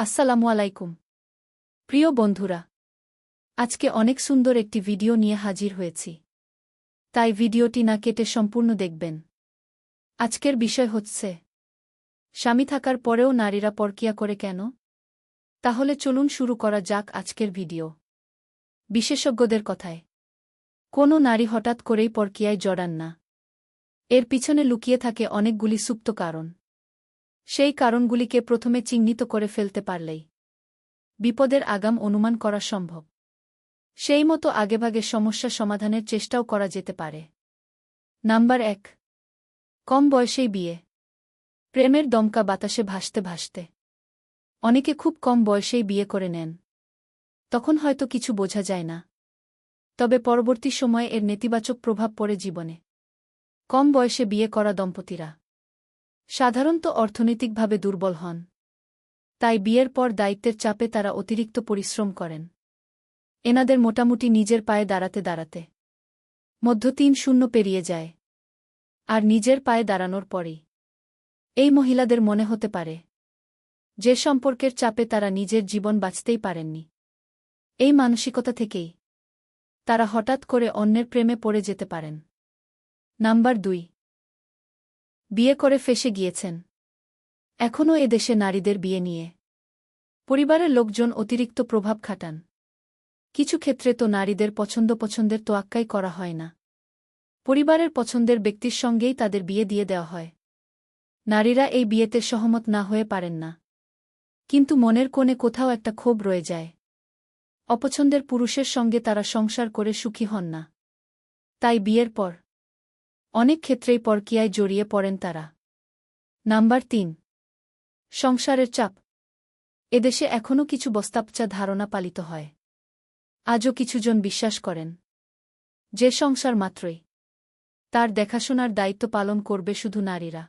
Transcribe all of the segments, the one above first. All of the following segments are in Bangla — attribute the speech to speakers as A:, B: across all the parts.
A: আসসালামু আলাইকুম প্রিয় বন্ধুরা, আজকে অনেক সুন্দর একটি ভিডিও নিয়ে হাজির হয়েছি। তাই ভিডিওটি না কেটে সম্পূর্ণ দেখবেন। আজকের বিষয় হচ্ছে স্বামী থাকার পরেও নারীরা পরকীয়া করে কেন। তাহলে চলুন শুরু করা যাক আজকের ভিডিও। বিশেষজ্ঞদের কথায় কোনো নারী হঠাৎ করেই পরকীয়ায় জড়ান না। এর পিছনে লুকিয়ে থাকে অনেকগুলি সুপ্ত কারণ। সেই কারণগুলিকে প্রথমে চিহ্নিত করে ফেলতে পারলেই বিপদের আগাম অনুমান করা সম্ভব। সেই মতো আগেভাগে সমস্যা সমাধানের চেষ্টাও করা যেতে পারে। নাম্বার ১, কম বয়সেই বিয়ে। প্রেমের দমকা বাতাসে ভাসতে ভাসতে অনেকে খুব কম বয়সেই বিয়ে করে নেন। তখন হয়তো কিছু বোঝা যায় না, তবে পরবর্তী সময়ে এর নেতিবাচক প্রভাব পড়ে জীবনে। কম বয়সে বিয়ে করা দম্পতিরা সাধারণত অর্থনৈতিকভাবে দুর্বল হন। তাই বিয়ের পর দায়িত্বের চাপে তারা অতিরিক্ত পরিশ্রম করেন। এনাদের মোটামুটি নিজের পায়ে দাঁড়াতে দাঁড়াতে মধ্য ৩-০ পেরিয়ে যায়। আর নিজের পায়ে দাঁড়ানোর পরেই এই মহিলাদের মনে হতে পারে যে সম্পর্কের চাপে তারা নিজের জীবন বাঁচতেই পারেননি। এই মানসিকতা থেকেই তারা হঠাৎ করে অন্যের প্রেমে পড়ে যেতে পারেন। নাম্বার ২, বিয়ে করে ফেঁসে গিয়েছেন। এখনও এদেশে নারীদের বিয়ে নিয়ে পরিবারের লোকজন অতিরিক্ত প্রভাব খাটান। কিছু ক্ষেত্রে তো নারীদের পছন্দের তোয়াক্কাই করা হয় না। পরিবারের পছন্দের ব্যক্তির সঙ্গেই তাদের বিয়ে দিয়ে দেওয়া হয়। নারীরা এই বিয়েতে সহমত না হয়ে পারেন না, কিন্তু মনের কোণে কোথাও একটা ক্ষোভ রয়ে যায়। অপছন্দের পুরুষের সঙ্গে তারা সংসার করে সুখী হন না। তাই বিয়ের পর অনেক ক্ষেত্রেই পরকীয়ায় জড়িয়ে পড়েন তারা। নাম্বার ৩, সংসারের চাপ। এদেশে এখনও কিছু বস্তাপচা ধারণা পালিত হয়। আজও কিছুজন বিশ্বাস করেন যে সংসার মাত্রই তার দেখাশোনার দায়িত্ব পালন করবে শুধু নারীরা।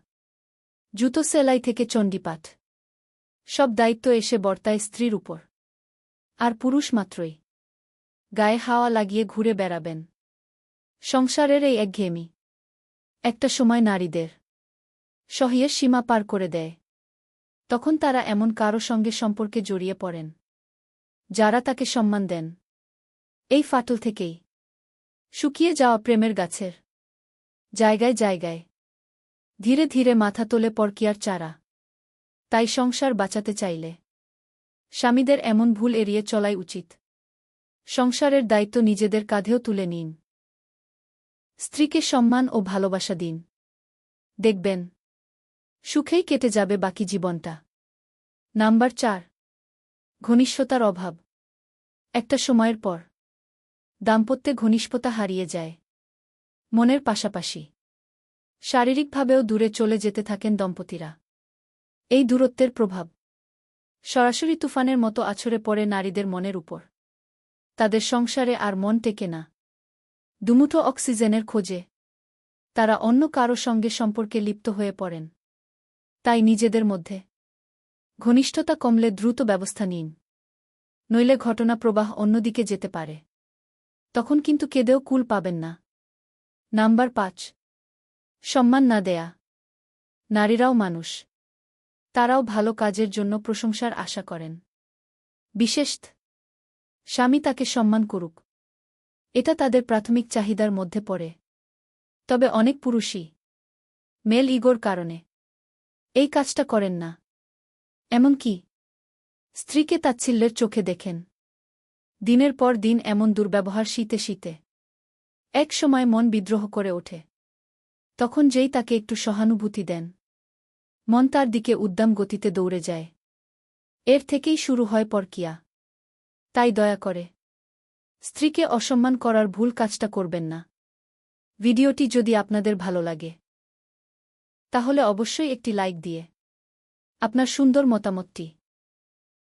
A: জুতো সেলাই থেকে চণ্ডীপাঠ, সব দায়িত্ব এসে বর্তায় স্ত্রীর উপর। আর পুরুষ মাত্রই গায়ে হাওয়া লাগিয়ে ঘুরে বেড়াবেন। সংসারের এই একঘেয়েমি একটা সময় নারীদের সহিয়ের সীমা পার করে দেয়। তখন তারা এমন কারো সঙ্গে সম্পর্কে জড়িয়ে পড়েন যারা তাকে সম্মান দেন। এই ফাটল থেকেই শুকিয়ে যাওয়া প্রেমের গাছের জায়গায় জায়গায় ধীরে ধীরে মাথা তোলে পরকীয়ার চারা। তাই সংসার বাঁচাতে চাইলে স্বামীদের এমন ভুল এড়িয়ে চলাই উচিত। সংসারের দায়িত্ব নিজেদের কাঁধেও তুলে নিন। স্ত্রীকে সম্মান ও ভালোবাসা দিন। দেখবেন সুখেই কেটে যাবে বাকি জীবনটা। নাম্বার ৪, ঘনিষ্ঠতার অভাব। একটা সময়ের পর দাম্পত্যে ঘনিষ্ঠতা হারিয়ে যায়। মনের পাশাপাশি শারীরিকভাবেও দূরে চলে যেতে থাকেন দম্পতিরা। এই দূরত্বের প্রভাব সরাসরি তুফানের মতো আছড়ে পড়ে নারীদের মনের উপর। তাদের সংসারে আর মন টেকে না। দুমুঠো অক্সিজেনের খোঁজে তারা অন্য কারো সঙ্গে সম্পর্কে লিপ্ত হয়ে পড়েন। তাই নিজেদের মধ্যে ঘনিষ্ঠতা কমলে দ্রুত ব্যবস্থা নিন, নইলে ঘটনা প্রবাহ অন্যদিকে যেতে পারে। তখন কিন্তু কেঁদেও কুল পাবেন না। নাম্বার ৫, সম্মান না দেয়া। নারীরাও মানুষ। তারাও ভালো কাজের জন্য প্রশংসার আশা করেন। বিশেষত স্বামী তাকে সম্মান করুক, এটা তাদের প্রাথমিক চাহিদার মধ্যে পড়ে। তবে অনেক পুরুষই মেল ইগোর কারণে এই কাজটা করেন না। এমনকি স্ত্রীকে তাচ্ছিল্যের চোখে দেখেন। দিনের পর দিন এমন দুর্ব্যবহার শীতে শীতে এক সময় মন বিদ্রোহ করে ওঠে। তখন যেই তাকে একটু সহানুভূতি দেন, মন তার দিকে উদ্দাম গতিতে দৌড়ে যায়। এর থেকেই শুরু হয় পরকীয়া। তাই দয়া করে স্ত্রীকে অসম্মান করার ভুল কাজটা করবেন না। ভিডিওটি যদি আপনাদের ভালো লাগে তাহলে অবশ্যই একটি লাইক দিয়ে আপনার সুন্দর মতামতটি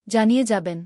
A: জানিয়ে যাবেন।